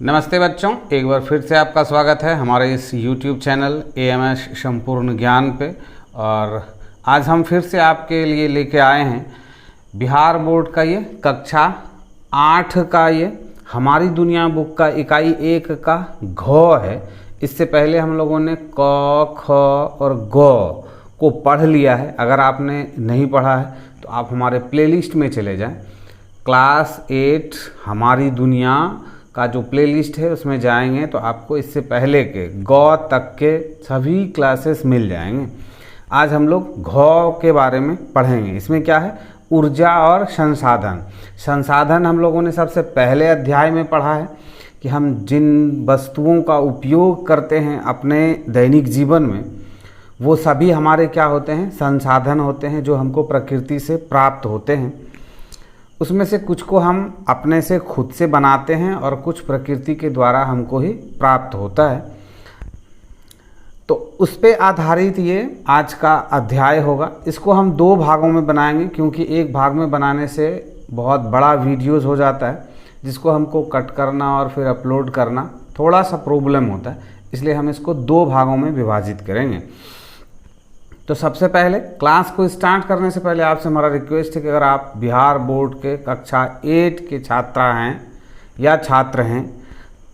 नमस्ते बच्चों, एक बार फिर से आपका स्वागत है हमारे इस YouTube चैनल AMS संपूर्ण ज्ञान पे। और आज हम फिर से आपके लिए लेके आए हैं बिहार बोर्ड का ये कक्षा 8 का ये हमारी दुनिया बुक का इकाई 1 का घ है। इससे पहले हम लोगों ने क, ख और ग को पढ़ लिया है। अगर आपने नहीं पढ़ा है तो आप हमारे प्लेलिस्ट में चले जाएं। क्लास 8 हमारी दुनिया का जो प्लेलिस्ट है उसमें जाएंगे तो आपको इससे पहले के ग तक के सभी क्लासेस मिल जाएंगे। आज हम लोग घ के बारे में पढ़ेंगे। इसमें क्या है, ऊर्जा और संसाधन। संसाधन हम लोगों ने सबसे पहले अध्याय में पढ़ा है कि हम जिन वस्तुओं का उपयोग करते हैं अपने दैनिक जीवन में वो सभी हमारे क्या होते हैं, संसाधन होते हैं जो हमको प्रकृति से प्राप्त होते हैं। उसमें से कुछ को हम अपने से खुद से बनाते हैं और कुछ प्रकृति के द्वारा हमको ही प्राप्त होता है। तो उस पे आधारित ये आज का अध्याय होगा। इसको हम 2 भागों में बनाएंगे क्योंकि एक भाग में बनाने से बहुत बड़ा वीडियोस हो जाता है जिसको हमको कट करना और फिर अपलोड करना थोड़ा सा प्रॉब्लम होता है, इसलिए हम इसको 2 भागों में विभाजित करेंगे। तो सबसे पहले क्लास को स्टार्ट करने से पहले आपसे हमारा रिक्वेस्ट है कि अगर आप बिहार बोर्ड के कक्षा 8 के छात्रा हैं या छात्र हैं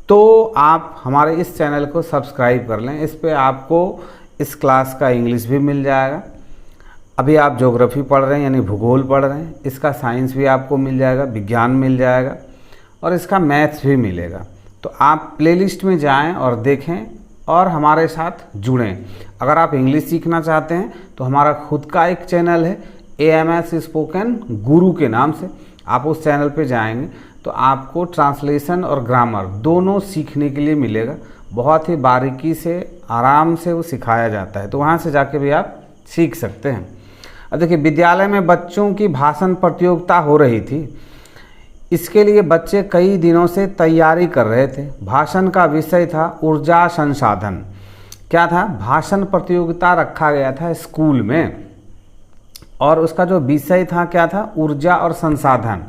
तो आप हमारे इस चैनल को सब्सक्राइब कर लें। इस पे आपको इस क्लास का इंग्लिश भी मिल जाएगा। अभी आप ज्योग्राफी पढ़ रहे हैं यानी भूगोल पढ़ रहे हैं, इसका साइंस भी आपको मिल जाएगा, विज्ञान मिल जाएगा और इसका मैथ्स भी मिलेगा। तो आप प्लेलिस्ट में जाएं और देखें और हमारे साथ जुड़ें। अगर आप इंग्लिश सीखना चाहते हैं तो हमारा खुद का एक चैनल है AMS स्पोकन गुरु के नाम से। आप उस चैनल पे जाएंगे तो आपको ट्रांसलेशन और ग्रामर दोनों सीखने के लिए मिलेगा। बहुत ही बारीकी से आराम से वो सिखाया जाता है, तो वहाँ से जाके भी आप सीख सकते हैं। अब देखिए, विद्यालय में बच्चों की भाषण प्रतियोगिता हो रही थी। इसके लिए बच्चे कई दिनों से तैयारी कर रहे थे। भाषण का विषय था ऊर्जा संसाधन। क्या था, भाषण प्रतियोगिता रखा गया था स्कूल में और उसका जो विषय था क्या था, ऊर्जा और संसाधन।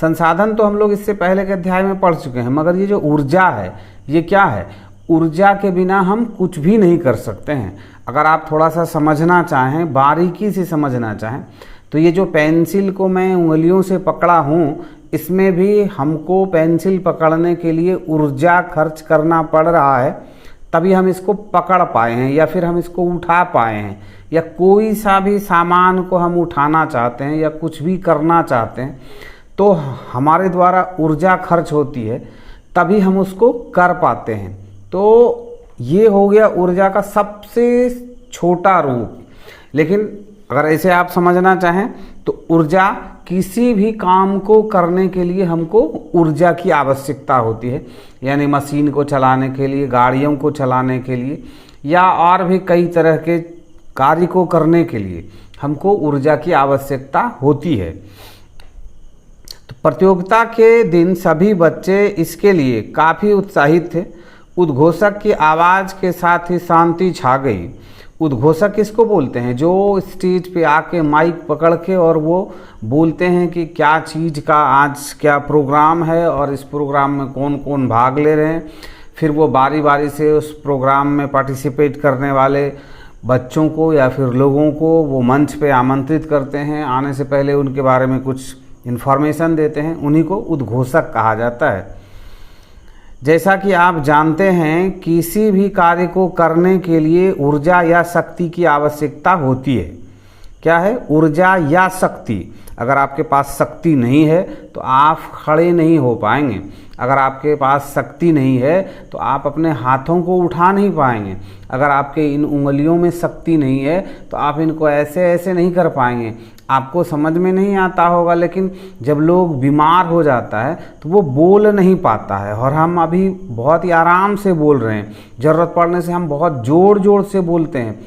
संसाधन तो हम लोग इससे पहले के अध्याय में पढ़ चुके हैं, मगर ये जो ऊर्जा है ये क्या है, ऊर्जा के बिना हम कुछ भी नहीं कर सकते हैं। अगर आप थोड़ा सा समझना चाहें, बारीकी से समझना चाहें, तो ये जो पेंसिल को मैं उंगलियों से पकड़ा हूँ, इसमें भी हमको पेंसिल पकड़ने के लिए ऊर्जा खर्च करना पड़ रहा है, तभी हम इसको पकड़ पाए हैं या फिर हम इसको उठा पाए हैं। या कोई सा भी सामान को हम उठाना चाहते हैं या कुछ भी करना चाहते हैं तो हमारे द्वारा ऊर्जा खर्च होती है, तभी हम उसको कर पाते हैं। तो ये हो गया ऊर्जा का सबसे छोटा रूप। लेकिन अगर ऐसे आप समझना चाहें तो ऊर्जा किसी भी काम को करने के लिए हमको ऊर्जा की आवश्यकता होती है, यानी मशीन को चलाने के लिए, गाड़ियों को चलाने के लिए या और भी कई तरह के कार्य को करने के लिए हमको ऊर्जा की आवश्यकता होती है। तो प्रतियोगिता के दिन सभी बच्चे इसके लिए काफ़ी उत्साहित थे। उद्घोषक की आवाज़ के साथ ही शांति छा गई। उद्घोषक किसको बोलते हैं, जो स्टेज पे आके माइक पकड़ के और वो बोलते हैं कि क्या चीज़ का आज क्या प्रोग्राम है और इस प्रोग्राम में कौन कौन भाग ले रहे हैं। फिर वो बारी बारी से उस प्रोग्राम में पार्टिसिपेट करने वाले बच्चों को या फिर लोगों को वो मंच पे आमंत्रित करते हैं। आने से पहले उनके बारे में कुछ इन्फॉर्मेशन देते हैं, उन्हीं को उद्घोषक कहा जाता है। जैसा कि आप जानते हैं, किसी भी कार्य को करने के लिए ऊर्जा या शक्ति की आवश्यकता होती है। क्या है, ऊर्जा या शक्ति। अगर आपके पास शक्ति नहीं है तो आप खड़े नहीं हो पाएंगे। अगर आपके पास शक्ति नहीं है तो आप अपने हाथों को उठा नहीं पाएंगे। अगर आपके इन उंगलियों में शक्ति नहीं है तो आप इनको ऐसे ऐसे नहीं कर पाएंगे। आपको समझ में नहीं आता होगा, लेकिन जब लोग बीमार हो जाता है तो वो बोल नहीं पाता है। और हम अभी बहुत ही आराम से बोल रहे हैं, ज़रूरत पड़ने से हम बहुत ज़ोर ज़ोर से बोलते हैं।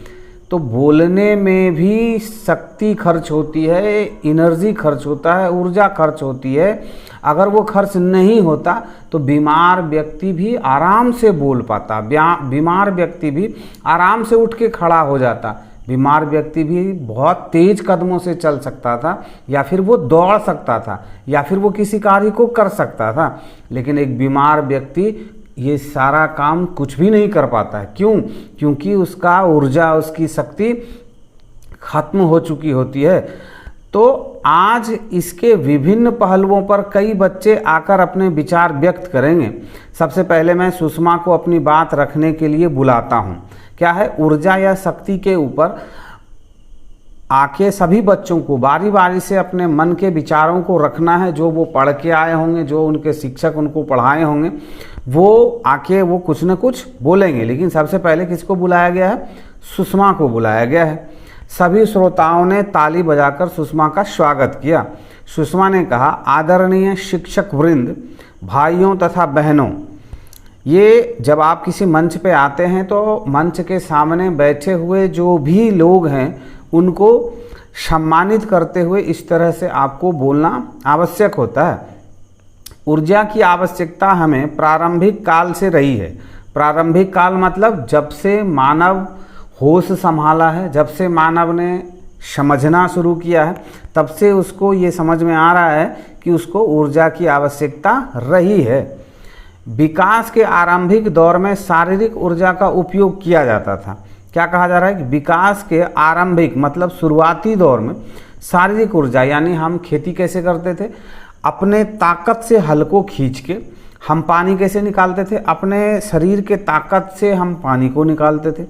तो बोलने में भी शक्ति खर्च होती है, एनर्जी खर्च होता है, ऊर्जा खर्च होती है। अगर वो खर्च नहीं होता तो बीमार व्यक्ति भी आराम से बोल पाता, बीमार व्यक्ति भी आराम से उठ के खड़ा हो जाता, बीमार व्यक्ति भी बहुत तेज कदमों से चल सकता था, या फिर वो दौड़ सकता था, या फिर वो किसी कार्य को कर सकता था। लेकिन एक बीमार व्यक्ति ये सारा काम कुछ भी नहीं कर पाता है। क्यों? क्योंकि उसका ऊर्जा, उसकी शक्ति खत्म हो चुकी होती है। तो आज इसके विभिन्न पहलुओं पर कई बच्चे आकर अपने विचार व्यक्त करेंगे। सबसे पहले मैं सुषमा को अपनी बात रखने के लिए बुलाता हूँ। क्या है? ऊर्जा या शक्ति के ऊपर आके सभी बच्चों को बारी बारी से अपने मन के विचारों को रखना है। जो वो पढ़ के आए होंगे, जो उनके शिक्षक उनको पढ़ाए होंगे, वो आके वो कुछ न कुछ बोलेंगे। लेकिन सबसे पहले किसको बुलाया गया है? सुषमा को बुलाया गया है। सभी श्रोताओं ने ताली बजाकर सुषमा का स्वागत किया। सुषमा ने कहा, आदरणीय शिक्षक वृंद, भाइयों तथा बहनों, ये जब आप किसी मंच पे आते हैं तो मंच के सामने बैठे हुए जो भी लोग हैं उनको सम्मानित करते हुए इस तरह से आपको बोलना आवश्यक होता है। ऊर्जा की आवश्यकता हमें प्रारंभिक काल से रही है। प्रारंभिक काल मतलब जब से मानव होश संभाला है, जब से मानव ने समझना शुरू किया है, तब से उसको ये समझ में आ रहा है कि उसको ऊर्जा की आवश्यकता रही है। विकास के आरंभिक दौर में शारीरिक ऊर्जा का उपयोग किया जाता था। क्या कहा जा रहा है कि विकास के आरंभिक मतलब शुरुआती दौर में शारीरिक ऊर्जा, यानी हम खेती कैसे करते थे? अपने ताकत से हल को खींच के हम पानी कैसे निकालते थे? अपने शरीर के ताकत से हम पानी को निकालते थे।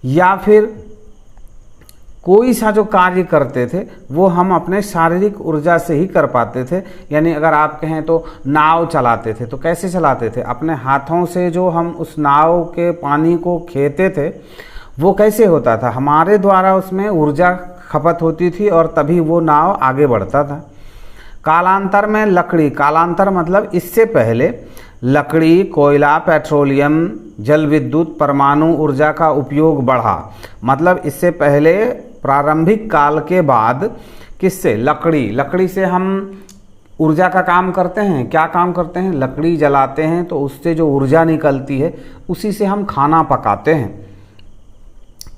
या फिर कोई सा जो कार्य करते थे वो हम अपने शारीरिक ऊर्जा से ही कर पाते थे। यानी अगर आप कहें तो नाव चलाते थे, तो कैसे चलाते थे? अपने हाथों से जो हम उस नाव के पानी को खेते थे वो कैसे होता था? हमारे द्वारा उसमें ऊर्जा खपत होती थी और तभी वो नाव आगे बढ़ता था। कालांतर में लकड़ी, कालांतर मतलब इससे पहले लकड़ी, कोयला, पेट्रोलियम, जल विद्युत, परमाणु ऊर्जा का उपयोग बढ़ा। मतलब इससे पहले प्रारंभिक काल के बाद किससे? लकड़ी, लकड़ी से हम ऊर्जा का काम करते हैं। क्या काम करते हैं? लकड़ी जलाते हैं तो उससे जो ऊर्जा निकलती है उसी से हम खाना पकाते हैं।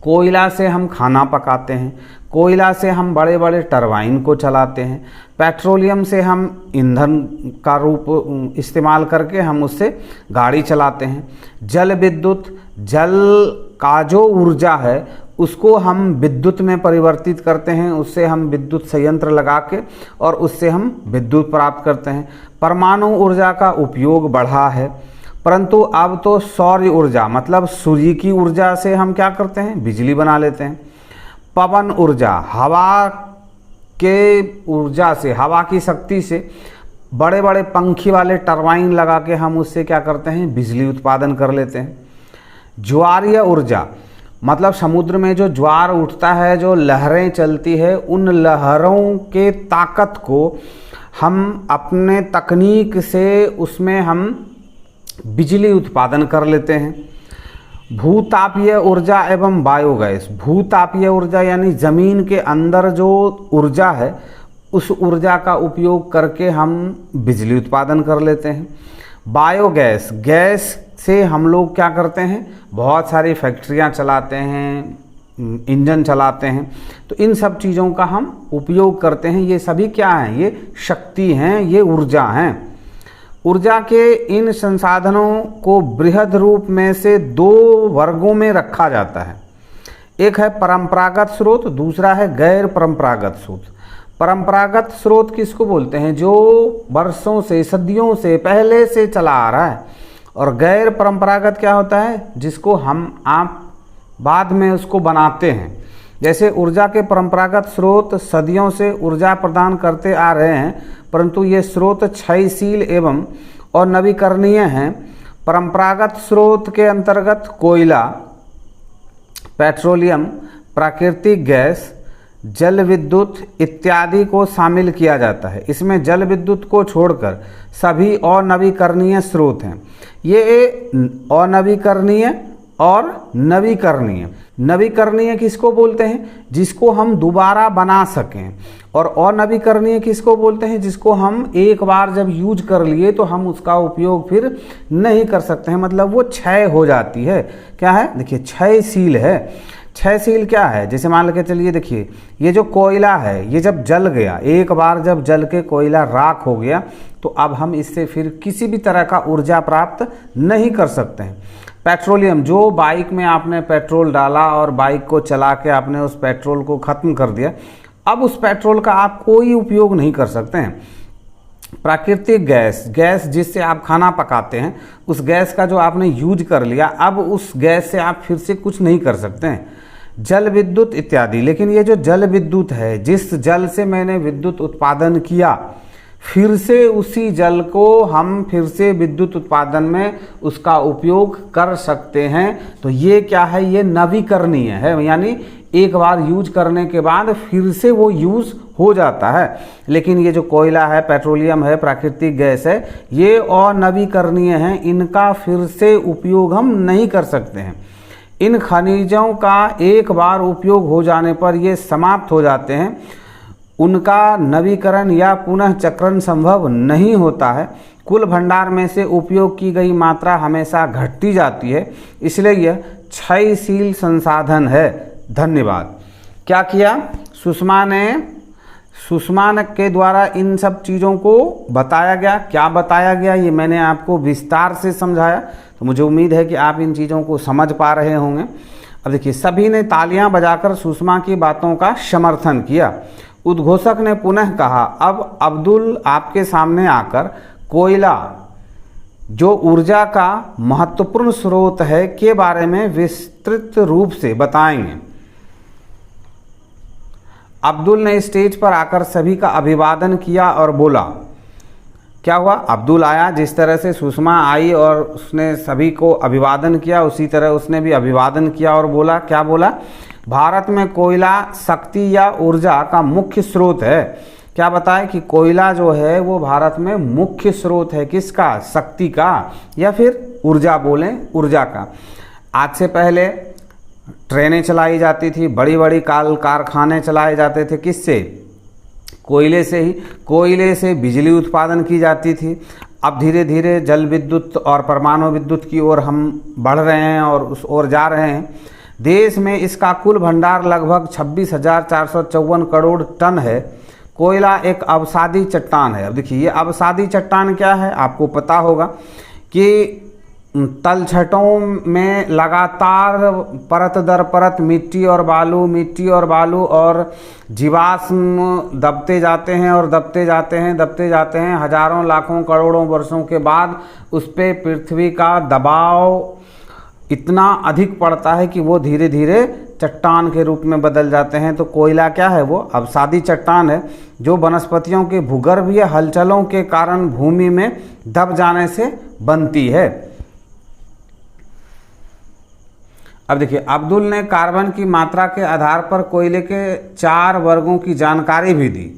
कोयला से हम खाना पकाते हैं, कोयला से हम बड़े बड़े टरबाइन को चलाते हैं, पेट्रोलियम से हम ईंधन का रूप इस्तेमाल करके हम उससे गाड़ी चलाते हैं। जल विद्युत, जल का जो ऊर्जा है उसको हम विद्युत में परिवर्तित करते हैं, उससे हम विद्युत संयंत्र लगा के और उससे हम विद्युत प्राप्त करते हैं। परमाणु ऊर्जा का उपयोग बढ़ा है, परंतु अब तो सौर ऊर्जा मतलब सूर्य की ऊर्जा से हम क्या करते हैं? बिजली बना लेते हैं। पवन ऊर्जा, हवा के ऊर्जा से, हवा की शक्ति से बड़े बड़े पंखी वाले टरबाइन लगा के हम उससे क्या करते हैं? बिजली उत्पादन कर लेते हैं। ज्वारीय ऊर्जा मतलब समुद्र में जो ज्वार उठता है, जो लहरें चलती है, उन लहरों के ताकत को हम अपने तकनीक से उसमें हम बिजली उत्पादन कर लेते हैं। भूतापीय ऊर्जा एवं बायोगैस, भूतापीय ऊर्जा यानी ज़मीन के अंदर जो ऊर्जा है उस ऊर्जा का उपयोग करके हम बिजली उत्पादन कर लेते हैं। बायोगैस, गैस से हम लोग क्या करते हैं? बहुत सारी फैक्ट्रियां चलाते हैं, इंजन चलाते हैं, तो इन सब चीज़ों का हम उपयोग करते हैं। ये सभी क्या हैं? ये शक्ति हैं, ये ऊर्जा हैं। ऊर्जा के इन संसाधनों को बृहद रूप में से दो वर्गों में रखा जाता है। एक है परंपरागत स्रोत, दूसरा है गैर परंपरागत स्रोत। परंपरागत स्रोत किसको बोलते हैं? जो वर्षों से, सदियों से पहले से चला आ रहा है। और गैर परंपरागत क्या होता है? जिसको आप बाद में उसको बनाते हैं। जैसे ऊर्जा के परंपरागत स्रोत सदियों से ऊर्जा प्रदान करते आ रहे हैं, परंतु ये स्रोत क्षयशील एवं और नवीकरणीय हैं। परंपरागत स्रोत के अंतर्गत कोयला, पेट्रोलियम, प्राकृतिक गैस, जल विद्युत इत्यादि को शामिल किया जाता है। इसमें जल विद्युत को छोड़कर सभी अनवीकरणीय स्रोत हैं। ये अनवीकरणीय और नवीकरणीय, नवीकरणीय किसको बोलते हैं? जिसको हम दोबारा बना सकें। और अनवीकरणीय किसको बोलते हैं? जिसको हम एक बार जब यूज कर लिए तो हम उसका उपयोग फिर नहीं कर सकते हैं, मतलब वो क्षय हो जाती है। क्या है? देखिए, क्षयशील है। क्षयशील क्या है, जैसे मान के चलिए देखिए ये जो कोयला है ये जब जल गया, एक बार जब जल के कोयला राख हो गया तो अब हम इससे फिर किसी भी तरह का ऊर्जा प्राप्त नहीं कर सकते हैं। पेट्रोलियम, जो बाइक में आपने पेट्रोल डाला और बाइक को चला के आपने उस पेट्रोल को ख़त्म कर दिया, अब उस पेट्रोल का आप कोई उपयोग नहीं कर सकते हैं। प्राकृतिक गैस, गैस जिससे आप खाना पकाते हैं, उस गैस का जो आपने यूज कर लिया, अब उस गैस से आप फिर से कुछ नहीं कर सकते हैं। जल विद्युत इत्यादि, लेकिन ये जो जल विद्युत है, जिस जल से मैंने विद्युत उत्पादन किया, फिर से उसी जल को हम फिर से विद्युत उत्पादन में उसका उपयोग कर सकते हैं। तो ये क्या है, ये नवीकरणीय है, यानी एक बार यूज करने के बाद फिर से वो यूज हो जाता है। लेकिन ये जो कोयला है, पेट्रोलियम है, प्राकृतिक गैस है, ये अनवीकरणीय हैं, इनका फिर से उपयोग हम नहीं कर सकते हैं। इन खनिजों का एक बार उपयोग हो जाने पर ये समाप्त हो जाते हैं, उनका नवीकरण या पुनः चक्रण संभव नहीं होता है। कुल भंडार में से उपयोग की गई मात्रा हमेशा घटती जाती है, इसलिए यह क्षयशील संसाधन है। धन्यवाद। क्या किया सुषमा के द्वारा इन सब चीज़ों को बताया गया। क्या बताया गया ये मैंने आपको विस्तार से समझाया, तो मुझे उम्मीद है कि आप इन चीज़ों को समझ पा रहे होंगे। अब देखिए, सभी ने तालियां बजाकर सुषमा की बातों का समर्थन किया। उद्घोषक ने पुनः कहा, अब अब्दुल आपके सामने आकर कोयला जो ऊर्जा का महत्वपूर्ण स्रोत है के बारे में विस्तृत रूप से बताएंगे। अब्दुल ने स्टेज पर आकर सभी का अभिवादन किया और बोला। क्या हुआ, अब्दुल आया, जिस तरह से सुषमा आई और उसने सभी को अभिवादन किया, उसी तरह उसने भी अभिवादन किया और बोला। क्या बोला, भारत में कोयला शक्ति या ऊर्जा का मुख्य स्रोत है। क्या बताए कि कोयला जो है वो भारत में मुख्य स्रोत है, किसका, शक्ति का, या फिर ऊर्जा बोलें, ऊर्जा का। आज से पहले ट्रेनें चलाई जाती थी, बड़ी बड़ी कारखाने चलाए जाते थे, किससे, कोयले से ही। कोयले से बिजली उत्पादन की जाती थी। अब धीरे धीरे जल विद्युत और परमाणु विद्युत की ओर हम बढ़ रहे हैं और उस ओर जा रहे हैं। देश में इसका कुल भंडार लगभग 26,454 करोड़ टन है। कोयला एक अवसादी चट्टान है। अब देखिए, ये अवसादी चट्टान क्या है, आपको पता होगा कि तलछटों में लगातार परत दर परत मिट्टी और बालू और जीवाश्म दबते जाते हैं और दबते जाते हैं। हजारों लाखों करोड़ों वर्षों के बाद उस पे पृथ्वी का दबाव इतना अधिक पड़ता है कि वो धीरे धीरे चट्टान के रूप में बदल जाते हैं। तो कोयला क्या है, वो अवसादी चट्टान है जो वनस्पतियों के भूगर्भीय हलचलों के कारण भूमि में दब जाने से बनती है। अब देखिए, अब्दुल ने कार्बन की मात्रा के आधार पर कोयले के 4 वर्गों की जानकारी भी दी,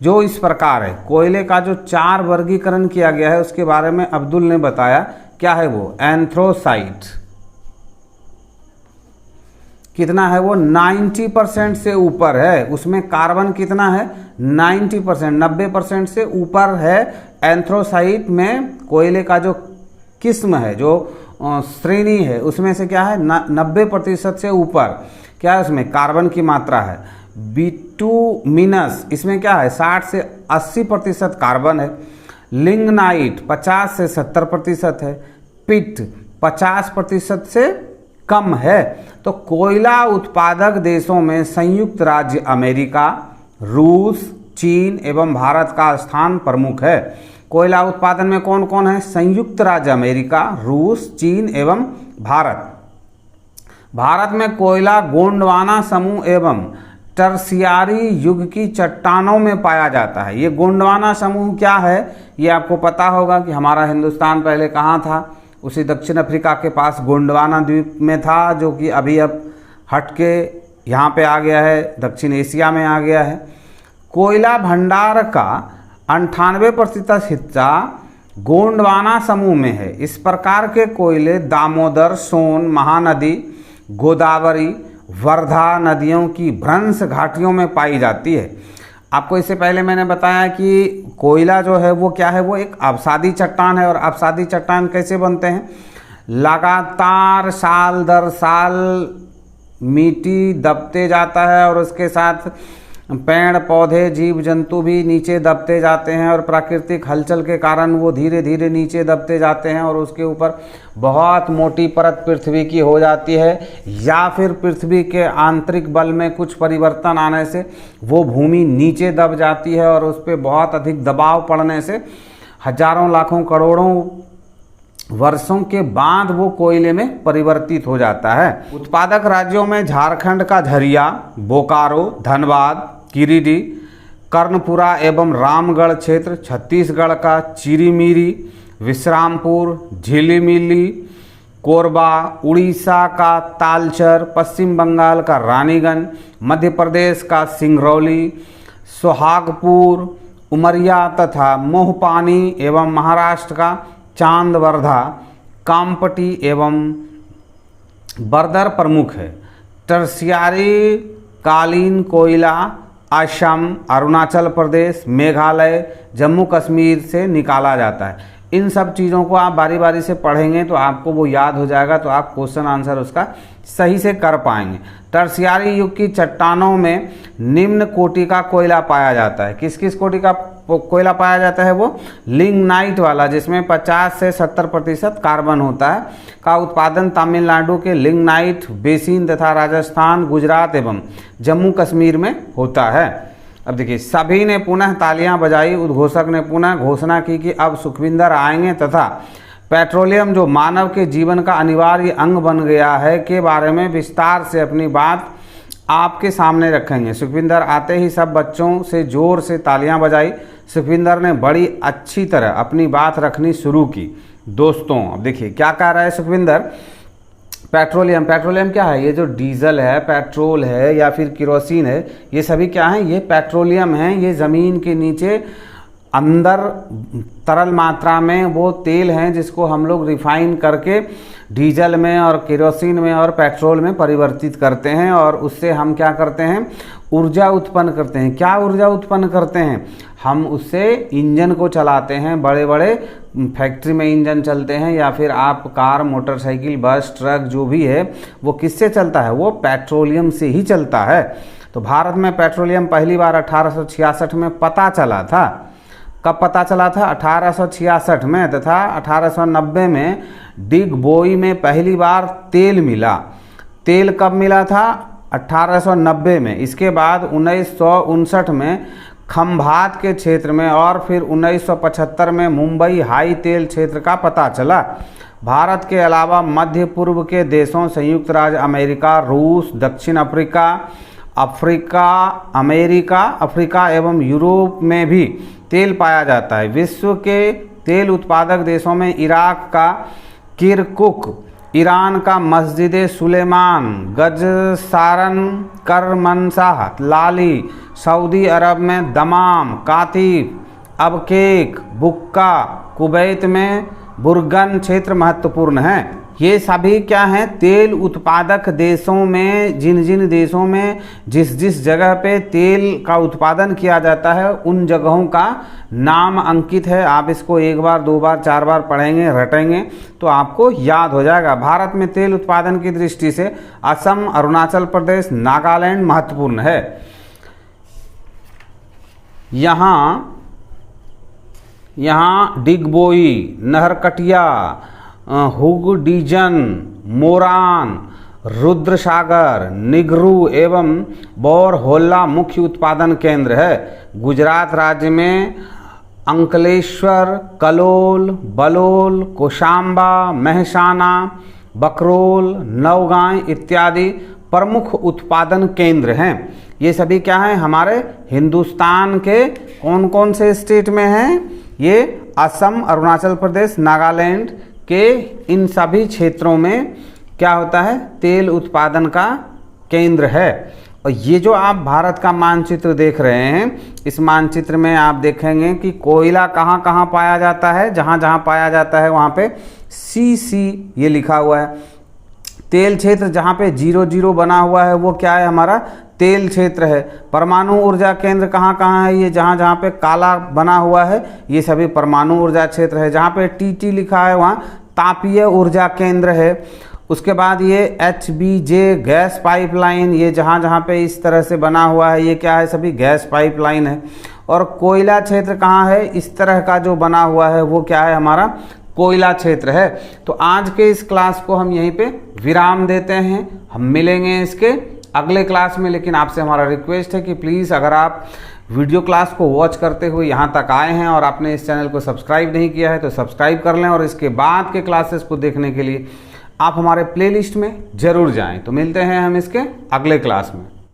जो इस प्रकार है। कोयले का जो 4 वर्गीकरण किया गया है उसके बारे में अब्दुल ने बताया। क्या है वो, एंथ्रोसाइट। कितना है वो, 90% से ऊपर है। उसमें कार्बन कितना है, 90%, 90% से ऊपर है। एंथ्रोसाइट में कोयले का जो किस्म है, जो श्रेणी है, उसमें से क्या है, 90% से ऊपर क्या है, उसमें कार्बन की मात्रा है। बिटुमिनस, इसमें क्या है, 60 से 80% कार्बन है। लिग्नाइट 50 से 70% है। पिट 50% से कम है। तो कोयला उत्पादक देशों में संयुक्त राज्य अमेरिका, रूस, चीन एवं भारत का स्थान प्रमुख है। कोयला उत्पादन में कौन कौन है, संयुक्त राज्य अमेरिका, रूस, चीन एवं भारत। भारत में कोयला गोंडवाना समूह एवं टर्शियारी युग की चट्टानों में पाया जाता है। ये गोंडवाना समूह क्या है, ये आपको पता होगा कि हमारा हिंदुस्तान पहले कहाँ था, उसी दक्षिण अफ्रीका के पास गोंडवाना द्वीप में था, जो कि अभी अब हट के यहाँ पे आ गया है, दक्षिण एशिया में आ गया है। कोयला भंडार का 98% हिस्सा गोंडवाना समूह में है। इस प्रकार के कोयले दामोदर, सोन, महानदी, गोदावरी, वर्धा नदियों की भ्रंश घाटियों में पाई जाती है। आपको इससे पहले मैंने बताया कि कोयला जो है वो क्या है, वो एक अवसादी चट्टान है। और अवसादी चट्टान कैसे बनते हैं, लगातार साल दर साल मिट्टी दबते जाता है और उसके साथ पेड़ पौधे जीव जंतु भी नीचे दबते जाते हैं और प्राकृतिक हलचल के कारण वो धीरे धीरे नीचे दबते जाते हैं और उसके ऊपर बहुत मोटी परत पृथ्वी की हो जाती है, या फिर पृथ्वी के आंतरिक बल में कुछ परिवर्तन आने से वो भूमि नीचे दब जाती है और उस पर बहुत अधिक दबाव पड़ने से हजारों लाखों करोड़ों वर्षों के बाद वो कोयले में परिवर्तित हो जाता है। उत्पादक राज्यों में झारखंड का झरिया, बोकारो, धनबाद, गिरिडीह, कर्णपुरा एवं रामगढ़ क्षेत्र, छत्तीसगढ़ का चिरीमिरी, विश्रामपुर, झिलीमिली, कोरबा, उड़ीसा का तालचर, पश्चिम बंगाल का रानीगंज, मध्य प्रदेश का सिंगरौली, सोहागपुर, उमरिया तथा मोहपानी एवं महाराष्ट्र का चांदवर्धा, कामपटी एवं बर्दर प्रमुख है। टर्शियारी कालीन कोयला असम, अरुणाचल प्रदेश, मेघालय, जम्मू कश्मीर से निकाला जाता है। इन सब चीज़ों को आप बारी बारी से पढ़ेंगे तो आपको वो याद हो जाएगा, तो आप क्वेश्चन आंसर उसका सही से कर पाएंगे। टर्शियारी युग की चट्टानों में निम्न कोटि का कोयला पाया जाता है। किस किस कोटि का कोयला पाया जाता है? वो लिग्नाइट वाला, जिसमें 50 से 70% कार्बन होता है, का उत्पादन तमिलनाडु के लिग्नाइट बेसिन तथा राजस्थान, गुजरात एवं जम्मू कश्मीर में होता है। अब देखिए, सभी ने पुनः तालियां बजाई। उद्घोषक ने पुनः घोषणा की कि अब सुखविंदर आएंगे तथा पेट्रोलियम जो मानव के जीवन का अनिवार्य अंग बन गया है के बारे में विस्तार से अपनी बात आपके सामने रखेंगे। सुखविंदर आते ही सब बच्चों से जोर से तालियां बजाई। सुखविंदर ने बड़ी अच्छी तरह अपनी बात रखनी शुरू की। दोस्तों, अब देखिए क्या कह रहा है सुखविंदर। पेट्रोलियम क्या है? ये जो डीजल है, पेट्रोल है या फिर केरोसिन है, ये सभी क्या है? ये पेट्रोलियम है। ये ज़मीन के नीचे अंदर तरल मात्रा में वो तेल हैं जिसको हम लोग रिफाइन करके डीजल में और केरोसिन में और पेट्रोल में परिवर्तित करते हैं और उससे हम क्या करते हैं? ऊर्जा उत्पन्न करते हैं। क्या ऊर्जा उत्पन्न करते हैं? हम उससे इंजन को चलाते हैं। बड़े बड़े फैक्ट्री में इंजन चलते हैं या फिर आप कार, मोटरसाइकिल, बस, ट्रक जो भी है वो किससे चलता है? वो पेट्रोलियम से ही चलता है। तो भारत में पेट्रोलियम पहली बार 1866 में पता चला था। कब पता चला था? 1866 में, तथा 1890 में डिगबोई में पहली बार तेल मिला। तेल कब मिला था? 1890 में। इसके बाद 1959 में खंभात के क्षेत्र में और फिर 1975 में मुंबई हाई तेल क्षेत्र का पता चला। भारत के अलावा मध्य पूर्व के देशों संयुक्त राज्य अमेरिका, रूस, दक्षिण अफ्रीका एवं यूरोप में भी तेल पाया जाता है। विश्व के तेल उत्पादक देशों में इराक का किरकुक, ईरान का मस्जिद सुलेमान, गजसारन, करमनशाह, लाली, सऊदी अरब में दमाम, कातिफ, अबकेक, बुक्का, कुवैत में बुर्गन क्षेत्र महत्वपूर्ण हैं। ये सभी क्या हैं? तेल उत्पादक देशों में जिन देशों में जिस जगह पे तेल का उत्पादन किया जाता है उन जगहों का नाम अंकित है। आप इसको 1 बार, 2 बार, 4 बार पढ़ेंगे, रटेंगे तो आपको याद हो जाएगा। भारत में तेल उत्पादन की दृष्टि से असम, अरुणाचल प्रदेश, नागालैंड महत्वपूर्ण है। यहाँ डिगबोई, नहरकटिया, हुगडीजन, मोरान, रुद्रसागर, निगरू एवं बोरहोला मुख्य उत्पादन केंद्र है। गुजरात राज्य में अंकलेश्वर, कलोल, बलोल, कोशांबा, महसाना, बकरोल, नवगांव इत्यादि प्रमुख उत्पादन केंद्र हैं। ये सभी क्या हैं? हमारे हिंदुस्तान के कौन कौन से स्टेट में हैं? ये असम, अरुणाचल प्रदेश, नागालैंड के इन सभी क्षेत्रों में क्या होता है? तेल उत्पादन का केंद्र है। और ये जो आप भारत का मानचित्र देख रहे हैं, इस मानचित्र में आप देखेंगे कि कोयला कहाँ कहाँ पाया जाता है। जहाँ जहाँ पाया जाता है वहाँ पे CC ये लिखा हुआ है। तेल क्षेत्र जहाँ पे 00 बना हुआ है वो क्या है? हमारा तेल क्षेत्र है। परमाणु ऊर्जा केंद्र कहाँ कहाँ है? ये जहाँ जहाँ पे काला बना हुआ है ये सभी परमाणु ऊर्जा क्षेत्र है। जहाँ पे TT लिखा है वहाँ तापीय ऊर्जा केंद्र है। उसके बाद ये HBJ गैस पाइपलाइन, ये जहाँ जहाँ पे इस तरह से बना हुआ है ये क्या है, सभी गैस पाइपलाइन है। और कोयला क्षेत्र कहाँ है, इस तरह का जो बना हुआ है वो क्या है, हमारा कोयला क्षेत्र है। तो आज के इस क्लास को हम यहीं पे विराम देते हैं, हम मिलेंगे इसके अगले क्लास में। लेकिन आपसे हमारा रिक्वेस्ट है कि प्लीज़ अगर आप वीडियो क्लास को वॉच करते हुए यहाँ तक आए हैं और आपने इस चैनल को सब्सक्राइब नहीं किया है तो सब्सक्राइब कर लें, और इसके बाद के क्लासेस को देखने के लिए आप हमारे प्लेलिस्ट में ज़रूर जाएं। तो मिलते हैं हम इसके अगले क्लास में।